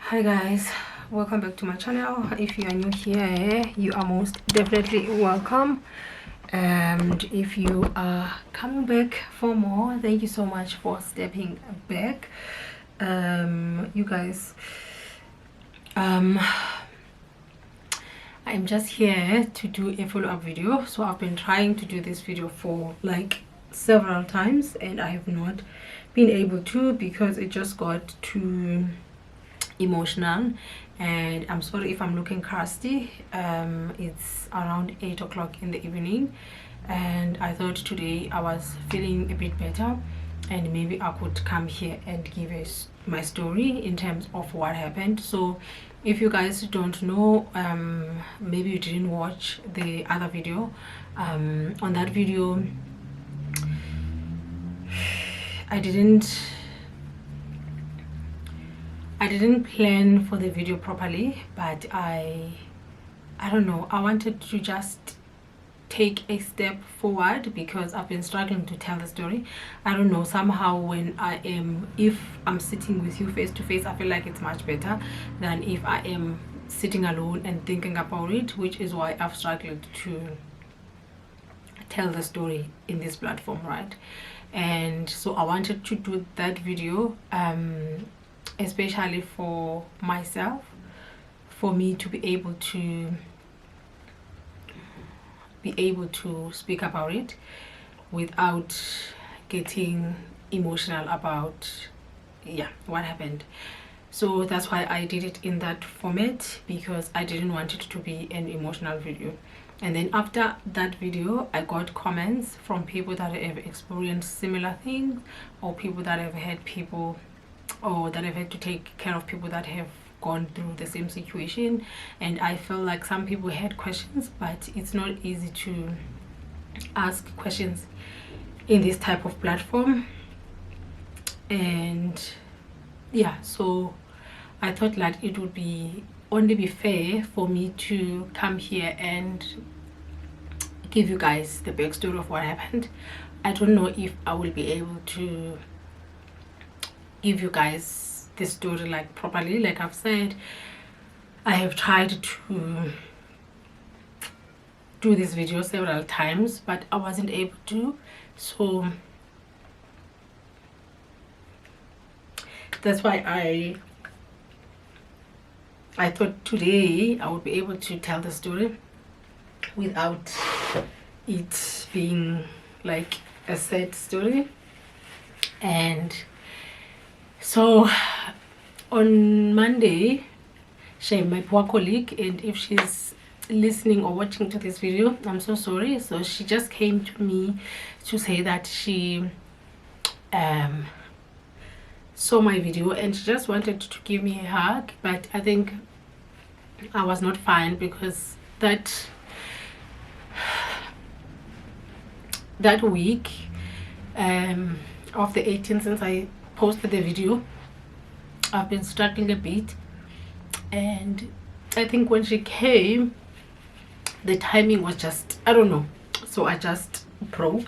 Hi guys, welcome back to my channel. If you are new here, you are most definitely welcome, and if you are coming back for more, thank you so much for stepping back. You guys, I'm just here to do a follow-up video. So I've been trying to do this video for like several times and I have not been able to because it just got too emotional, and I'm sorry if I'm looking crusty. It's around 8 o'clock in the evening and I thought today I was feeling a bit better and maybe I could come here and give my story in terms of what happened. So if you guys don't know, maybe you didn't watch the other video, on that video I didn't plan for the video properly, but I don't know, I wanted to just take a step forward because I've been struggling to tell the story. I don't know, somehow if I'm sitting with you face to face, I feel like it's much better than if I am sitting alone and thinking about it, which is why I've struggled to tell the story in this platform, right? And so I wanted to do that video especially for myself, for me to be able to speak about it without getting emotional about what happened. So that's why I did it in that format, because I didn't want it to be an emotional video. And then after that video I got comments from people that have experienced similar things, or people that have had people, or that I've had to take care of people that have gone through the same situation. And I feel like some people had questions, but it's not easy to ask questions in this type of platform. And yeah, so I thought like it would only be fair for me to come here and give you guys the backstory of what happened. I don't know if I will be able to give you guys the story like properly. Like I've said, I have tried to do this video several times, but I wasn't able to. So that's why I thought today I would be able to tell the story without it being like a sad story. And so on Monday, Shay, my poor colleague, and if she's listening or watching to this video, I'm so sorry. So she just came to me to say that she saw my video and she just wanted to give me a hug, but I think I was not fine because that week of the 18th, since I posted the video, I've been struggling a bit, and I think when she came the timing was just, I don't know, so I just broke.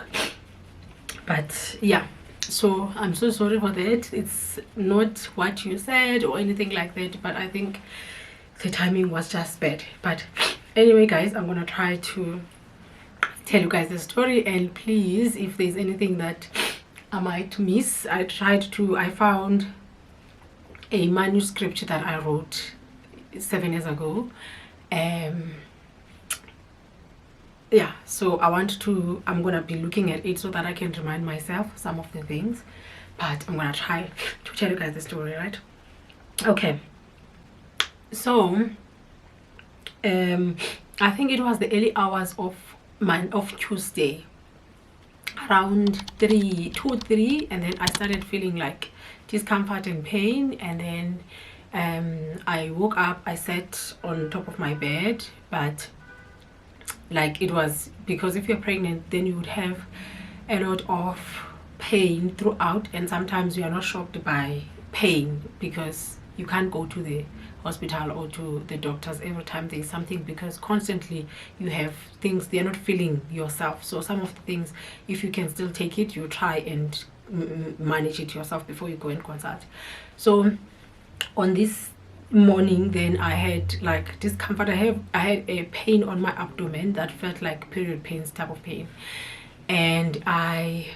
But yeah, so I'm so sorry for that. It's not what you said or anything like that, but I think the timing was just bad. But anyway guys, I'm gonna try to tell you guys the story, and please, if there's anything that I might miss, I found a manuscript that I wrote 7 years ago. Yeah, so I'm gonna be looking at it so that I can remind myself some of the things, but I'm gonna try to tell you guys the story, right? Okay, so I think it was the early hours of Tuesday, around 2 3, and then I started feeling like discomfort and pain. And then I woke up, I sat on top of my bed, but like it was, because if you're pregnant then you would have a lot of pain throughout, and sometimes you are not shocked by pain because you can't go to the hospital or to the doctors every time there's something, because constantly you have things they're not feeling yourself. So some of the things, if you can still take it, you try and manage it yourself before you go and consult. So on this morning, then I had like discomfort. I had a pain on my abdomen that felt like period pains type of pain, and I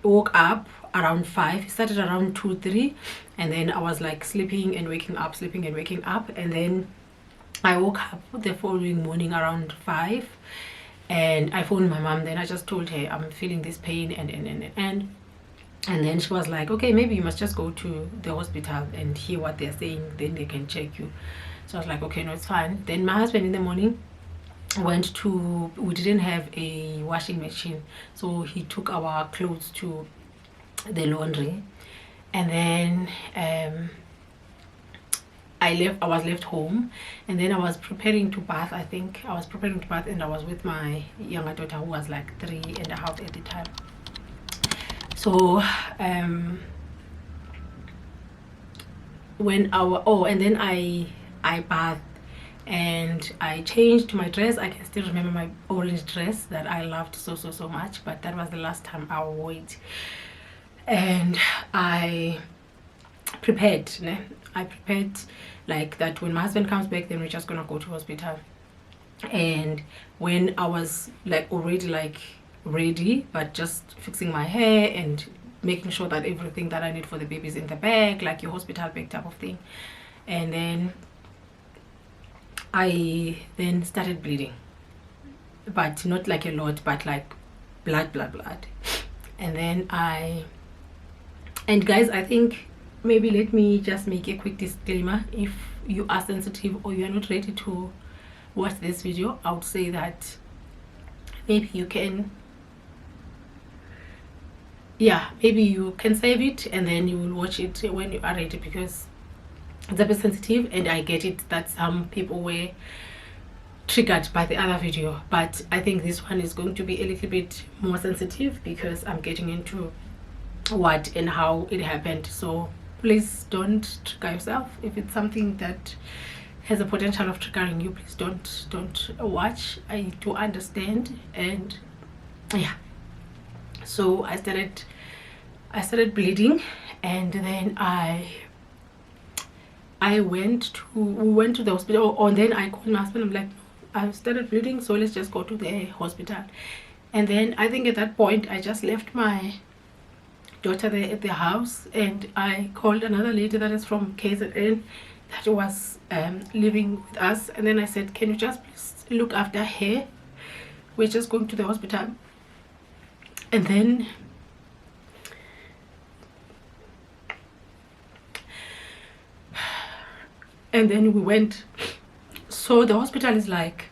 woke up around 5. It started around 2 3, and then I was like sleeping and waking up, sleeping and waking up, and then I woke up the following morning around 5, and I phoned my mom. Then I just told her I'm feeling this pain, and then she was like, okay, maybe you must just go to the hospital and hear what they're saying, then they can check you. So I was like, okay, no, it's fine. Then my husband in the morning went to, we didn't have a washing machine, so he took our clothes to the laundry, and then I was left home, and then I was preparing to bath. I think I was preparing to bath, and I was with my younger daughter who was like 3.5 at the time. So and then I bathed and I changed my dress. I can still remember my orange dress that I loved so much, but that was the last time I wore it. And I prepared like that when my husband comes back, then we're just gonna go to hospital. And when I was like already like ready, but just fixing my hair and making sure that everything that I need for the baby is in the bag, like your hospital bag type of thing, and then I then started bleeding, but not like a lot, but like blood. And then and guys, I think maybe let me just make a quick disclaimer. If you are sensitive or you are not ready to watch this video, I would say that maybe you can save it and then you will watch it when you are ready, because it's a bit sensitive, and I get it that some people were triggered by the other video, but I think this one is going to be a little bit more sensitive because I'm getting into what and how it happened. So please don't trigger yourself. If it's something that has a potential of triggering you, please don't watch. I do understand. And yeah, so I started bleeding, and then we went to the hospital, and then I called my husband. I'm like, I started bleeding, so let's just go to the hospital. And then I think at that point I just left my daughter there at the house, and I called another lady that is from KZN that was living with us, and then I said, can you just please look after her, we're just going to the hospital. And then we went. So the hospital is like,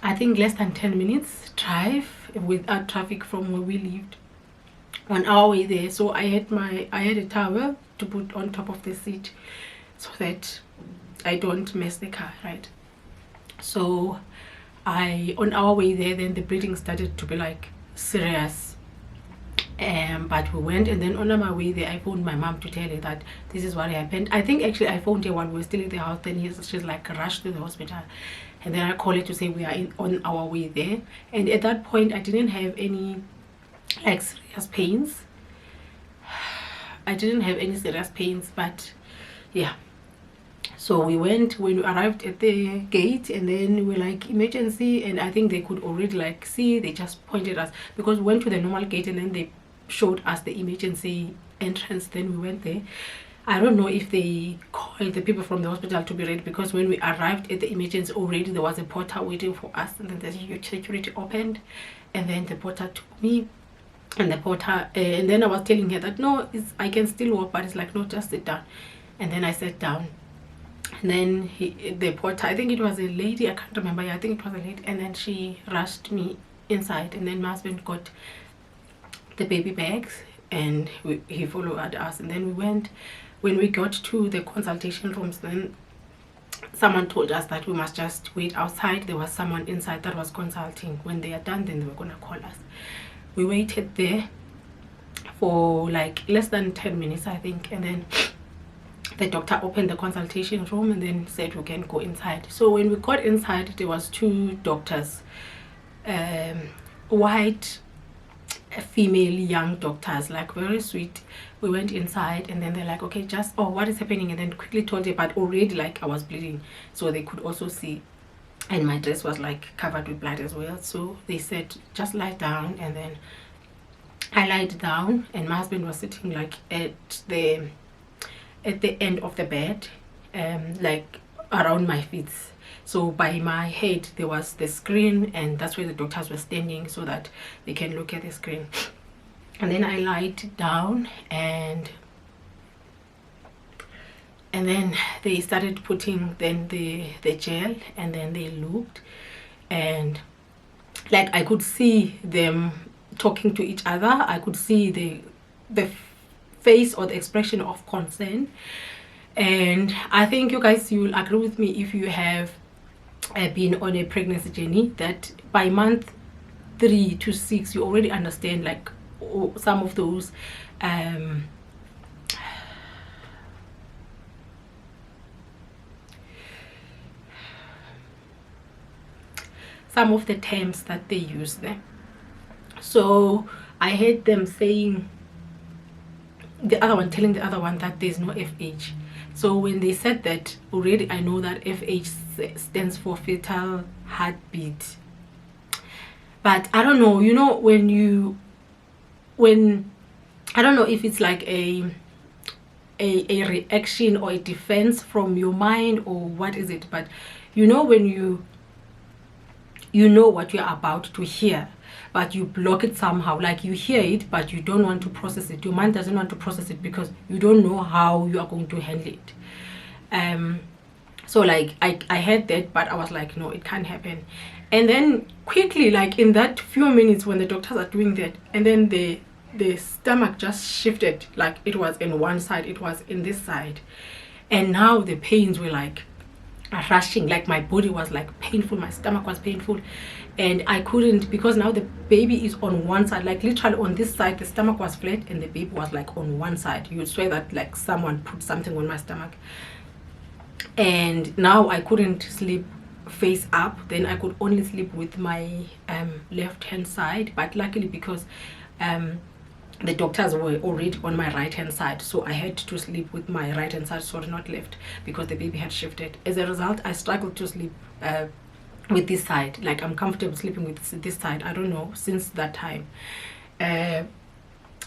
I think less than 10 minutes drive without traffic from where we lived. On our way there, so I had a towel to put on top of the seat so that I don't mess the car, right? So on our way there, then the bleeding started to be like serious, but we went, and then on my way there I phoned my mom to tell her that this is what happened. I think actually I phoned her while we were still in the house, then she's like rushed to the hospital, and then I called her to say we are on our way there. And at that point I didn't have any like serious pains. I didn't have any serious pains, but yeah. So we went. When we arrived at the gate, and then we were like, emergency, and I think they could already like see, they just pointed us, because we went to the normal gate and then they showed us the emergency entrance. Then we went there. I don't know if they called the people from the hospital to be ready, because when we arrived at the emergency already there was a porter waiting for us, and then the security opened, and then the porter took me, and the porter and then I was telling her that no, I can still walk, but it's like, no, just sit down. And then I sat down, and then the porter, I think it was a lady, I can't remember, I think it was a lady, and then she rushed me inside, and then my husband got the baby bags and he followed us. And then we went. When we got to the consultation rooms, then someone told us that we must just wait outside. There was someone inside that was consulting. When they are done, then they were gonna call us. We waited there for like less than 10 minutes, I think, and then the doctor opened the consultation room and then said we can go inside. So when we got inside, there was 2 doctors, white female young doctors, like very sweet. We went inside and then they're like, okay, just, oh, what is happening? And then quickly told you, but already like I was bleeding, so they could also see, and my dress was like covered with blood as well. So they said just lie down, and then I lied down, and my husband was sitting like at the end of the bed, like around my feet. So by my head there was the screen, and that's where the doctors were standing so that they can look at the screen. And then I lied down, and then they started putting then the gel, and then they looked, and like I could see them talking to each other. I could see the face or the expression of concern. And I think you guys, you will agree with me if you have been on a pregnancy journey, that by month 3 to 6 you already understand like some of those some of the terms that they use there. So I heard them saying, the other one telling the other one that there's no FH. So when they said that, already I know that FH stands for fetal heartbeat. But I don't know, you know, when I don't know if it's like a reaction or a defense from your mind or what is it, but you know, when you know what you're about to hear, but you block it somehow. Like you hear it but you don't want to process it. Your mind doesn't want to process it because you don't know how you are going to handle it. So like I heard that, but I was like, no, it can't happen. And then quickly, like in that few minutes when the doctors are doing that, and then the stomach just shifted, like it was in one side, it was in this side, and now the pains were like rushing, like my body was like painful, my stomach was painful, and I couldn't, because now the baby is on one side, like literally on this side the stomach was flat and the baby was like on one side. You would swear that like someone put something on my stomach. And now I couldn't sleep face up, then I could only sleep with my left hand side. But luckily, because the doctors were already on my right hand side, so I had to sleep with my right hand side, sorry, not left, because the baby had shifted. As a result, I struggled to sleep with this side. Like I'm comfortable sleeping with this side, I don't know, since that time.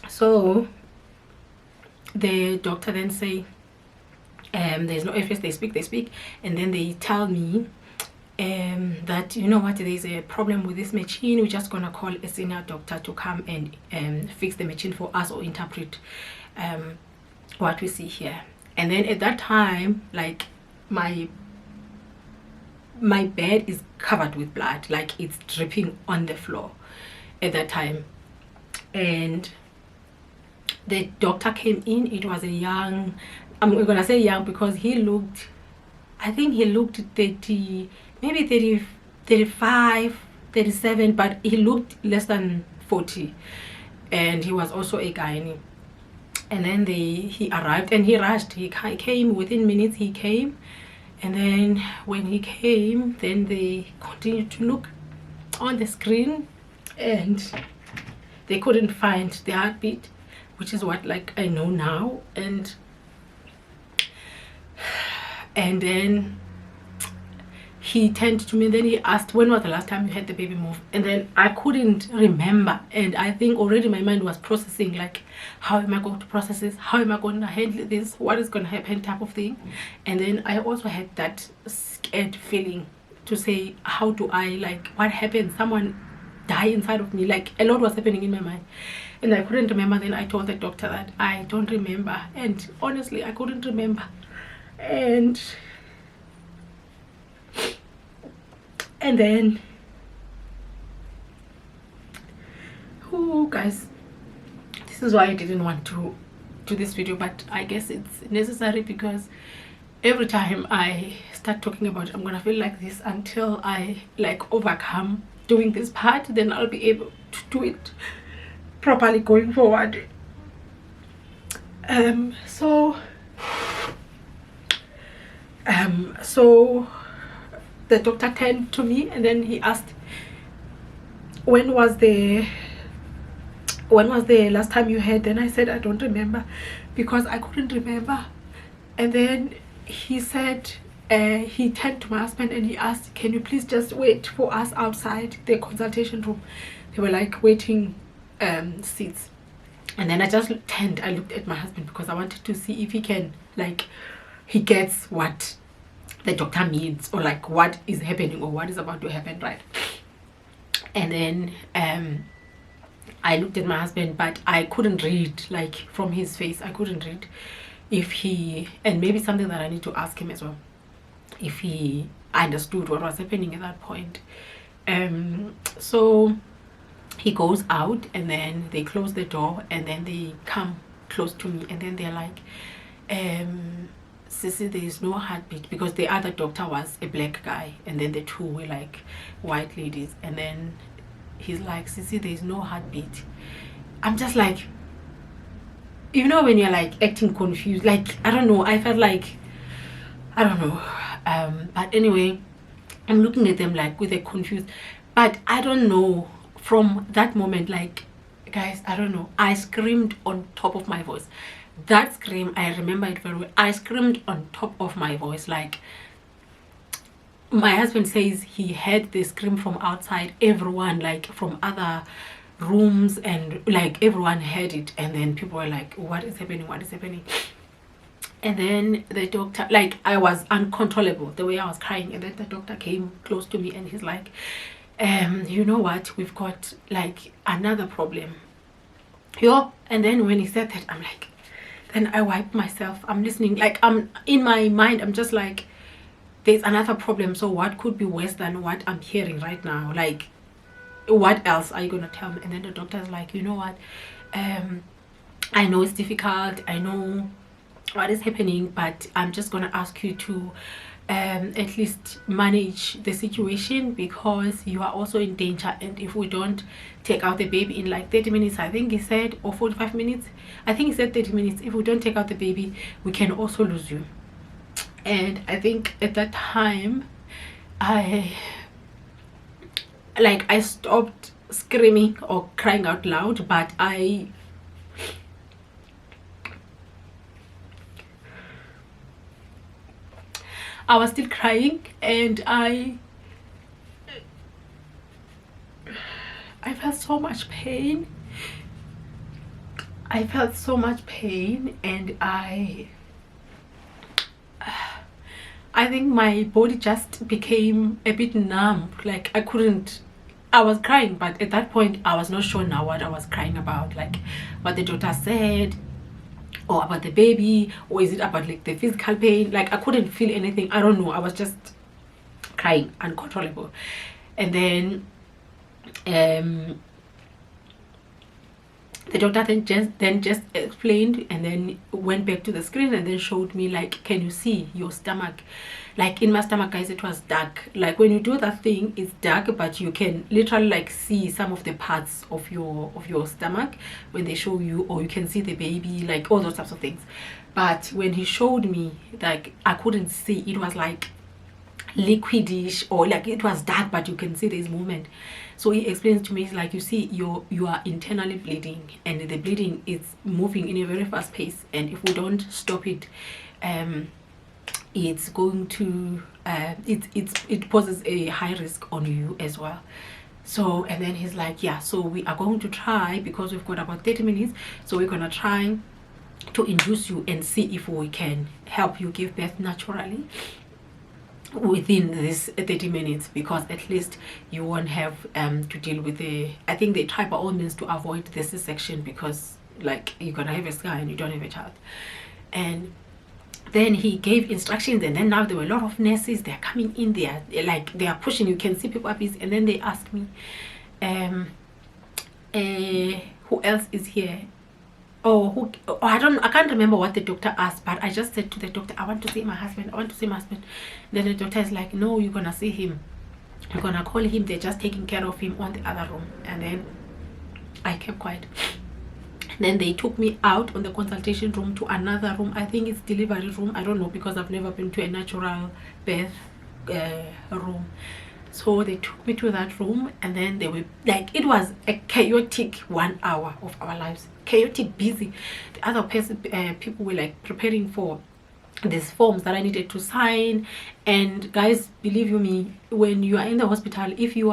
So the doctor then say, there's no FS, they speak, and then they tell me that, you know what, there's a problem with this machine, we're just gonna call a senior doctor to come and fix the machine for us, or interpret what we see here. And then at that time, like my bed is covered with blood, like it's dripping on the floor at that time. And the doctor came in. It was a young, I'm gonna say young because he looked, I think he looked 30, maybe 30, 35, 37, but he looked less than 40. And he was also a gynae. And then he arrived and he rushed. He came within minutes, he came. And then when he came, then they continued to look on the screen and they couldn't find the heartbeat, which is what like I know now. And then he turned to me, then he asked, when was the last time you had the baby move? And then I couldn't remember, and I think already my mind was processing, like, how am I going to process this, how am I going to handle this, what is going to happen, type of thing. And then I also had that scared feeling to say, how do I, like, what happened, someone die inside of me, like a lot was happening in my mind, and I couldn't remember. Then I told the doctor that I don't remember, and honestly I couldn't remember. And then, oh guys, this is why I didn't want to do this video, but I guess it's necessary, because every time I start talking about it, I'm gonna feel like this until I like overcome doing this part. Then I'll be able to do it properly going forward. So the doctor turned to me and then he asked, when was the when was the last time you had? Then I said, I don't remember, because I couldn't remember. And then he said, he turned to my husband and he asked, can you please just wait for us outside the consultation room? They were like waiting seats. And then I just turned, I looked at my husband because I wanted to see if he can, like, he gets what the doctor means, or like what is happening or what is about to happen, right? And then I looked at my husband, but I couldn't read, like, from his face, I couldn't read if he, and maybe something that I need to ask him as well, if he understood what was happening at that point. So he goes out, and then they close the door, and then they come close to me, and then they're like, Sissy, there is no heartbeat, because the other doctor was a black guy, and then the two were like white ladies. And then he's like, Sissy, there is no heartbeat. I'm just like, you know, when you're like acting confused, like, I don't know, I felt like, I don't know, but anyway, I'm looking at them like with a confused, but I don't know, from that moment, like, guys, I don't know, I screamed on top of my voice. That scream, I remember it very well. I screamed on top of my voice. Like, my husband says he heard the scream from outside, everyone, like from other rooms, and like everyone heard it. And then people were like, what is happening, what is happening? And then the doctor, like, I was uncontrollable the way I was crying. And then the doctor came close to me and he's like, you know what, we've got like another problem. Yo. And then when he said that, I'm like, then I wiped myself. I'm listening, like, I'm in my mind, I'm just like, there's another problem, so what could be worse than what I'm hearing right now? Like, what else are you gonna tell me? And then the doctor's like, you know what, I know it's difficult, I know what is happening, but I'm just gonna ask you to at least manage the situation, because you are also in danger, and if we don't take out the baby in like 30 minutes, I think he said, or 45 minutes, I think he said 30 minutes, if we don't take out the baby, we can also lose you. And I think at that time, I stopped screaming or crying out loud, but I was still crying, and I felt so much pain. I felt so much pain, and I think my body just became a bit numb. Like, I was crying, but at that point I was not sure now what I was crying about, like what the doctor said, or about the baby, or is it about like the physical pain? Like, I couldn't feel anything. I don't know, I was just crying uncontrollable. And then the doctor then just explained, and then went back to the screen, and then showed me, like, can you see your stomach? Like, in my stomach, guys, it was dark. Like, when you do that thing, it's dark, but you can literally like see some of the parts of your stomach when they show you, or you can see the baby, like all those types of things. But when he showed me, like, I couldn't see. It was like liquidish, or like it was dark, but you can see there's movement. So he explains to me, it's like, you see, you are internally bleeding, and the bleeding is moving in a very fast pace, and if we don't stop it, it's going to it poses a high risk on you as well. So, and then he's like, yeah, so we are going to try, because we've got about 30 minutes, so we're gonna try to induce you and see if we can help you give birth naturally within this 30 minutes, because at least you won't have to deal with I think they try by all means to avoid the C-section, because like you're gonna have a scar and you don't have a child. And then he gave instructions, and then now there were a lot of nurses, they're coming in there, like they are pushing, you can see people are busy. And then they asked me, who else is here? I can't remember what the doctor asked, but I just said to the doctor, I want to see my husband, I want to see my husband. Then the doctor is like, no, you're gonna see him, you're gonna call him, they're just taking care of him on the other room. And then I kept quiet. Then they took me out on the consultation room to another room, I think it's delivery room, I don't know, because I've never been to a natural birth room. So they took me to that room, and then they were like, it was a chaotic 1 hour of our lives, chaotic, busy. The other people were like preparing for these forms that I needed to sign. And guys, believe you me, when you are in the hospital, if you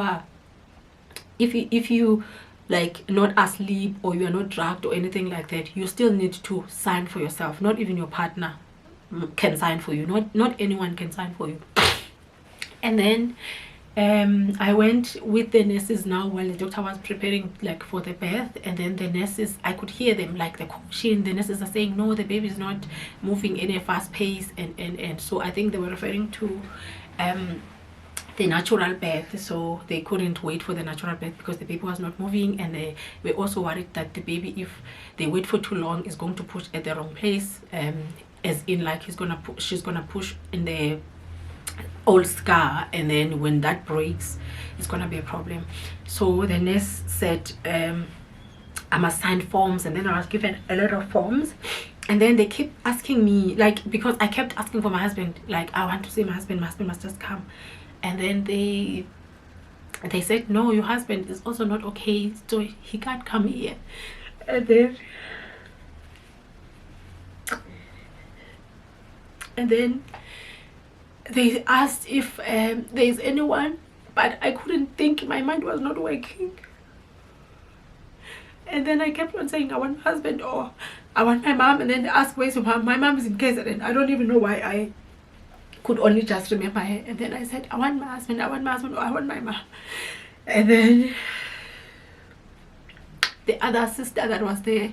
like not asleep, or you are not drugged or anything like that, you still need to sign for yourself. Not even your partner can sign for you. Not anyone can sign for you. And then I went with the nurses now while the doctor was preparing like for the birth. And then the nurses, I could hear them like the commotion. The nurses are saying, no, the baby is not moving in a fast pace, and so I think they were referring to the natural birth. So they couldn't wait for the natural birth because the baby was not moving, and they were also worried that the baby, if they wait for too long, is going to push at the wrong place, as in like she's gonna push in the old scar, and then when that breaks, it's gonna be a problem. So the nurse said I must sign forms, and then I was given a lot of forms. And then they keep asking me, like, because I kept asking for my husband, like, I want to see my husband must just come. And then they said, no, your husband is also not okay, so he can't come here. And then they asked if there is anyone, but I couldn't think. My mind was not working. And then I kept on saying, I want my husband, or I want my mom. And then they asked, where's your mom? My mom is in KZN. I don't even know why I could only just remember her. And then I said, I want my husband, or I want my mom. And then the other sister that was there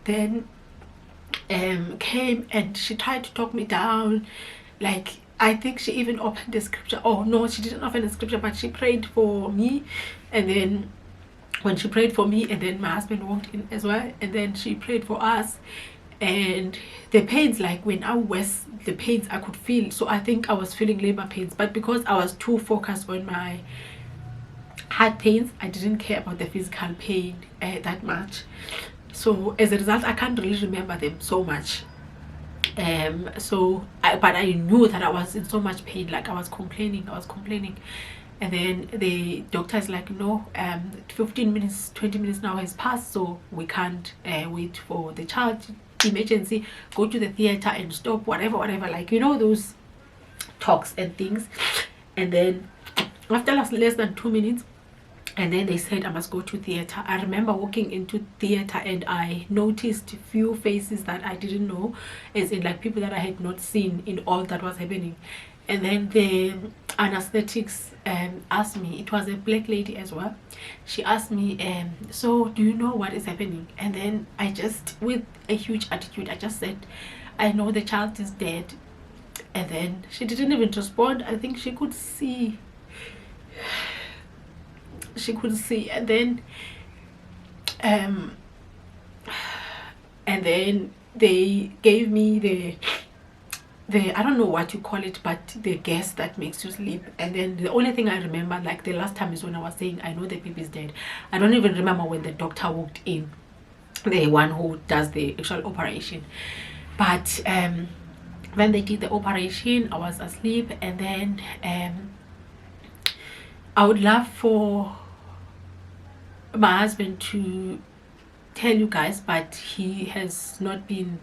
then came, and she tried to talk me down. Like, I think she even opened the scripture. Oh no, she didn't open the scripture, but she prayed for me. And then when she prayed for me, and then my husband walked in as well, and then she prayed for us. And the pains, like when I was, the pains I could feel. So I think I was feeling labor pains, but because I was too focused on my heart pains, I didn't care about the physical pain that much. So as a result, I can't really remember them so much. But I knew that I was in so much pain, like I was complaining. And then the doctor is like, no, 15 minutes, 20 minutes now has passed, so we can't wait for the child. Emergency, go to the theater and stop, whatever, like, you know, those talks and things. And then after less than 2 minutes, and then they said I must go to theater. I remember walking into theater, and I noticed a few faces that I didn't know, as in like people that I had not seen in all that was happening. And then the anesthetics asked me, it was a black lady as well, she asked me, so do you know what is happening? And then I just, with a huge attitude, I just said, I know the child is dead. And then she didn't even respond. I think she could see. And then they gave me the I don't know what you call it, but the gas that makes you sleep. And then the only thing I remember, like the last time, is when I was saying I know the baby's dead. I don't even remember when the doctor walked in, the one who does the actual operation. But when they did the operation, I was asleep. And then I would love for my husband to tell you guys, but he has not been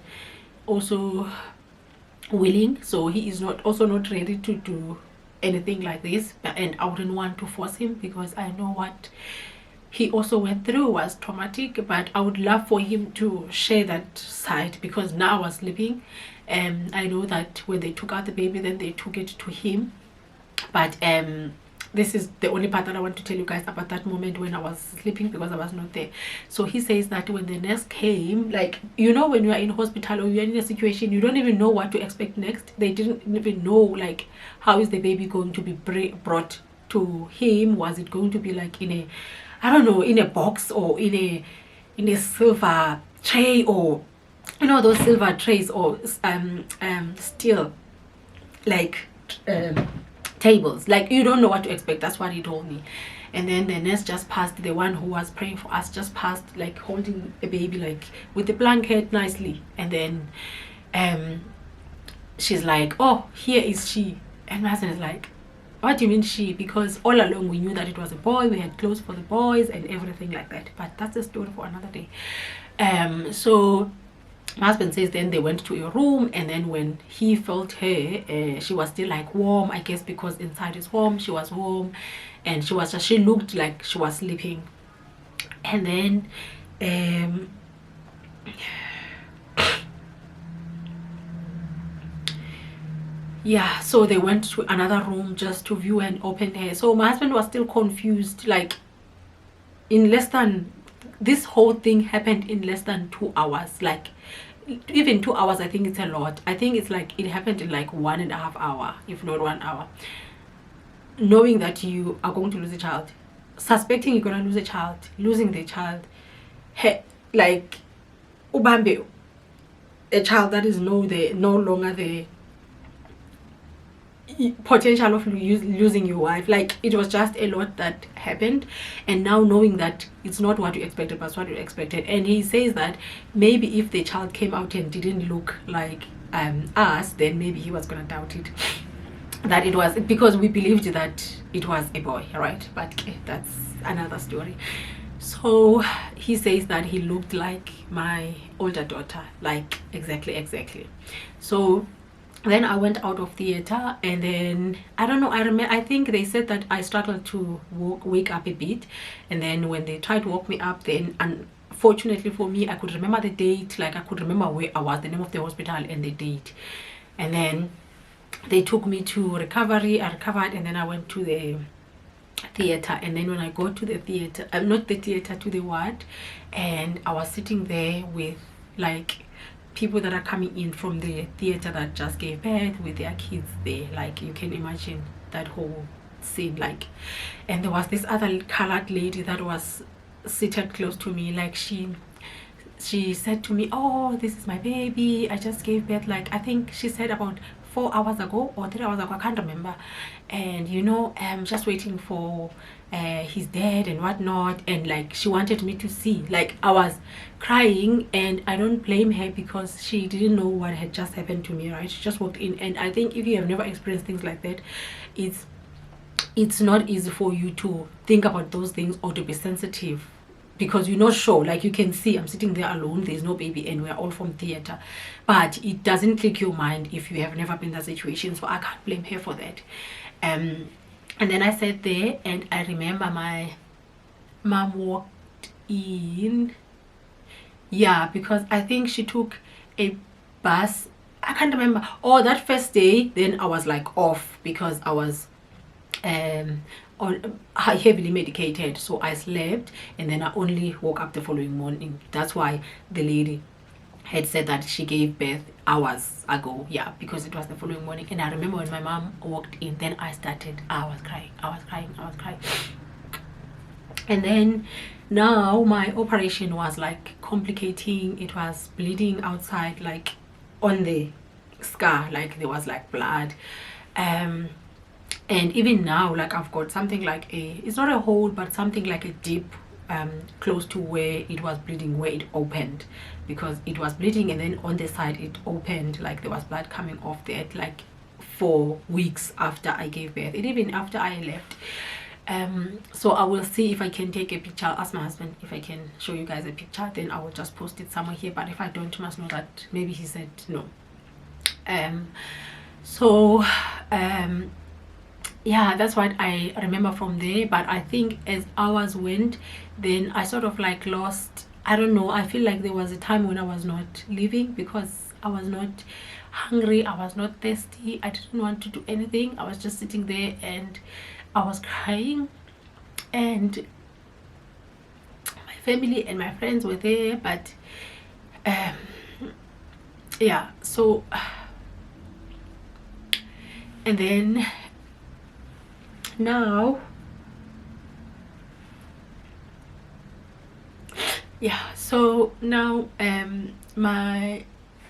also willing, so he is not ready to do anything like this. And I wouldn't want to force him, because I know what he also went through was traumatic. But I would love for him to share that side, because now I was sleeping, and I know that when they took out the baby, then they took it to him. But this is the only part that I want to tell you guys about that moment when I was sleeping, because I was not there. So he says that when the nurse came, like, you know, when you are in hospital or you're in a situation, you don't even know what to expect next. They didn't even know, like, how is the baby going to be brought to him? Was it going to be like in a, I don't know, in a box, or in a silver tray, or, you know, those silver trays, or steel, like tables. Like, you don't know what to expect. That's what he told me. And then the nurse just passed, the one who was praying for us just passed, like holding the baby, like with the blanket nicely. And then she's like, oh, here is she. And my husband is like, What do you mean she? Because all along we knew that it was a boy, we had clothes for the boys and everything like that, but that's a story for another day. So my husband says then they went to a room, and then when he felt her, she was still like warm, I guess because inside is warm, she was warm, and she looked like she was sleeping. And then yeah, so they went to another room just to view and open her. So my husband was still confused, like in less than, this whole thing happened in less than 2 hours. Like even 2 hours, I think it's a lot. I think it's like it happened in like 1.5 hours, if not 1 hour. Knowing that you are going to lose a child, suspecting you're going to lose a child, losing the child, like ubambe a child that is no longer the potential of losing your wife. Like it was just a lot that happened, and now knowing that it's not what you expected but what you expected. And he says that maybe if the child came out and didn't look like us, then maybe he was gonna doubt it, that it was because we believed that it was a boy, right? But that's another story. So he says that he looked like my older daughter, like exactly. So then I went out of theater, and then I don't know, I think they said that I struggled to wake up a bit, and then when they tried to wake me up, then unfortunately for me, I could remember the date, like I could remember where I was, the name of the hospital and the date. And then they took me to recovery. I recovered, and then I went to the theater. And then when I go to the theater, not the theater, to the ward, and I was sitting there with like people that are coming in from the theater that just gave birth with their kids there. Like you can imagine that whole scene. Like, and there was this other colored lady that was seated close to me. Like she said to me, oh, this is my baby, I just gave birth, like I think she said about 4 hours ago or 3 hours ago, I can't remember. And you know, I'm just waiting for his dad and whatnot. And like she wanted me to see, like I was crying, and I don't blame her because she didn't know what had just happened to me, right? She just walked in, and I think if you have never experienced things like that, it's not easy for you to think about those things or to be sensitive, because you're not sure. Like you can see I'm sitting there alone, there's no baby, and we're all from theater, but it doesn't click your mind if you have never been in that situation. So I can't blame her for that. And then I sat there, and I remember my mom walked in, yeah, because I think she took a bus, I can't remember. Oh, that first day, then I was like off because I was on heavily medicated, so I slept, and then I only woke up the following morning. That's why the lady had said that she gave birth hours ago, yeah, because it was the following morning. And I remember when my mom walked in, then I was crying. And then now my operation was like complicating. It was bleeding outside, like on the scar, like there was like blood. And even now, like I've got something like it's not a hole, but something like a dip close to where it was bleeding, where it opened, because it was bleeding, and then on the side it opened, like there was blood coming off there, like 4 weeks after I gave birth, and even after I left. So I will see if I can take a picture. I'll ask my husband if I can show you guys a picture, then I will just post it somewhere here. But if I don't, you must know that maybe he said no. Yeah, that's what I remember from there. But I think as hours went, then I sort of like lost, I don't know, I feel like there was a time when I was not living because I was not hungry, I was not thirsty, I didn't want to do anything. I was just sitting there and I was crying, and my family and my friends were there. But yeah, so and then now, yeah, so now my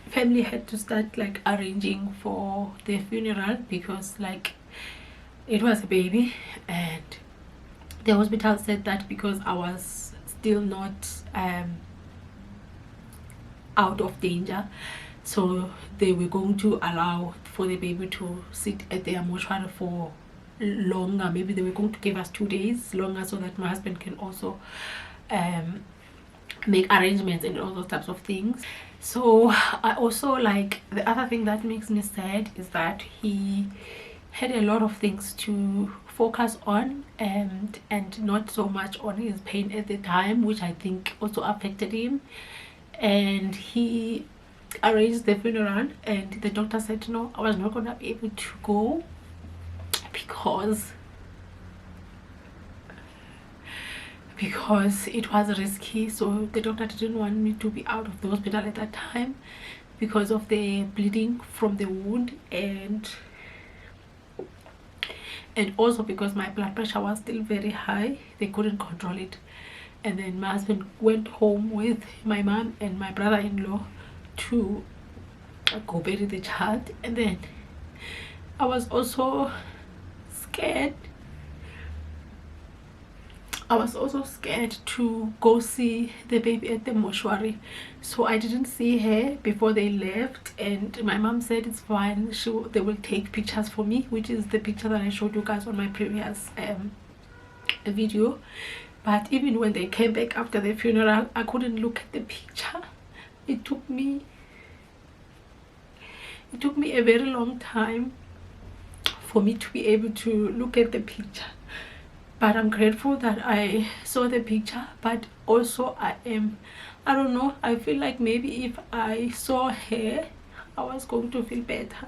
family had to start like arranging for the funeral, because like it was a baby, and the hospital said that because I was still not out of danger, so they were going to allow for the baby to sit at their mortuary for longer. Maybe they were going to give us 2 days longer so that my husband can also make arrangements and all those types of things. So I also, like, the other thing that makes me sad is that he had a lot of things to focus on, and not so much on his pain at the time, which I think also affected him. And he arranged the funeral, and the doctor said no, I was not gonna be able to go because it was risky. So the doctor didn't want me to be out of the hospital at that time because of the bleeding from the wound, and also because my blood pressure was still very high. They couldn't control it. And then my husband went home with my mom and my brother-in-law to go bury the child. And then I was also scared. I was also scared to go see the baby at the mortuary, so I didn't see her before they left. And my mom said it's fine, they will take pictures for me, which is the picture that I showed you guys on my previous video. But even when they came back after the funeral, I couldn't look at the picture. It took me a very long time for me to be able to look at the picture. But I'm grateful that I saw the picture. But also I don't know, I feel like maybe if I saw her, I was going to feel better.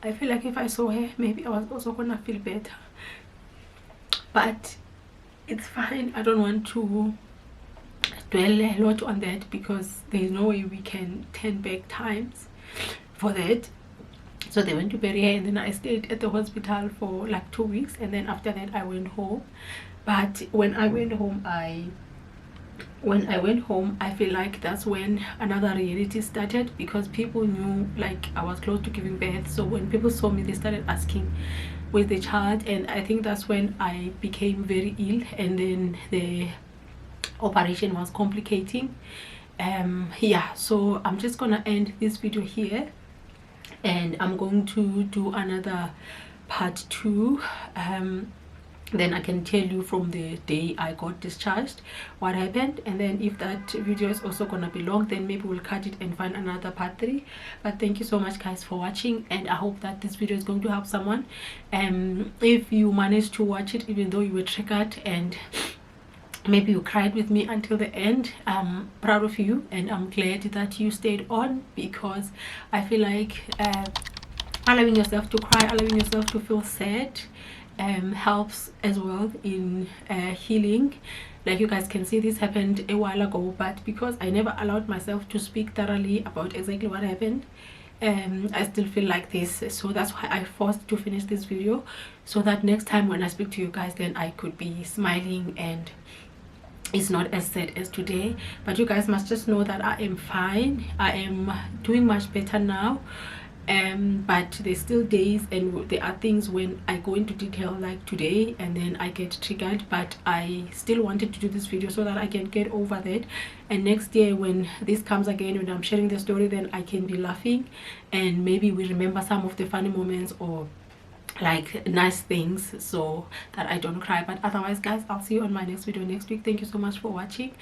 I feel like if I saw her, maybe I was also gonna feel better. But it's fine. I don't want to dwell a lot on that because there's no way we can turn back times for that. So they went to bury her, and then I stayed at the hospital for like 2 weeks, and then after that I went home. But when I went home, I feel like that's when another reality started, because people knew like I was close to giving birth. So when people saw me, they started asking with the child, and I think that's when I became very ill, and then the operation was complicating. Yeah, so I'm just gonna end this video here, and I'm going to do another part 2. Then I can tell you from the day I got discharged what happened. And then if that video is also gonna be long, then maybe we'll cut it and find another part 3. But thank you so much guys for watching, and I hope that this video is going to help someone. If you managed to watch it even though you were triggered and maybe you cried with me until the end, I'm proud of you, and I'm glad that you stayed on, because I feel like allowing yourself to cry, allowing yourself to feel sad helps as well in healing. Like you guys can see, this happened a while ago, but because I never allowed myself to speak thoroughly about exactly what happened, I still feel like this. So that's why I forced to finish this video, so that next time when I speak to you guys, then I could be smiling and it's not as sad as today. But you guys must just know that I am fine. I am doing much better now. But there's still days and there are things when I go into detail, like today, and then I get triggered. But I still wanted to do this video so that I can get over that, and next year when this comes again, when I'm sharing the story, then I can be laughing, and maybe we remember some of the funny moments or like nice things, so that I don't cry. But otherwise guys, I'll see you on my next video next week. Thank you so much for watching.